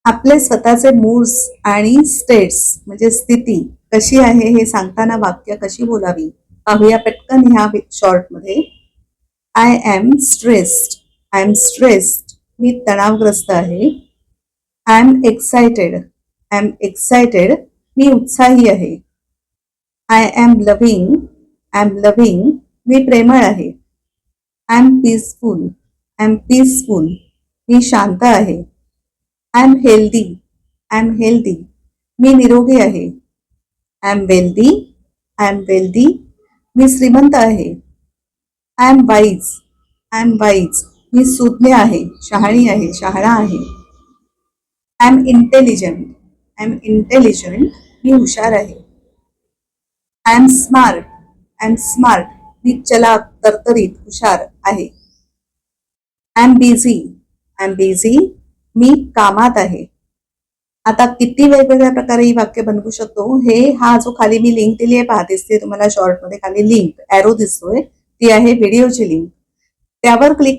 आपले स्वतःचे मूड्स आणि स्टेट्स म्हणजे स्थिती कशी आहे हे सांगताना वाक्य कशी बोलावी पाहूया पटकन ह्या शॉर्टमध्ये. I am stressed. I am stressed. मी तणावग्रस्त आहे. I am excited. I am excited. मी उत्साही आहे. I am loving. I am loving. मी प्रेमळ आहे. I am peaceful. I am peaceful. मी शांत आहे. I am healthy. I am healthy. मी निरोगी आहे. I am wealthy. I am wealthy. मी श्रीमंत आहे. I am wise. I am wise. मी सुज्ञ आहे, शहाणी आहे, शहाणा आहे. I am intelligent. I am intelligent. मी हुशार आहे. I am smart. I am smart. मी चलाक, तरतरीत, हुशार आहे. I am busy. I am busy. मी कामात आहे. आता किती वेगवेगळ्या प्रकारे ही वाक्य बनवू शकतो हे हा जो खाली मी लिंक दिली आहे पहा, दिसते तुम्हाला शॉर्ट मध्ये खाली लिंक एरो दिसतोय, ती आहे व्हिडिओची लिंक. त्यावर क्लिक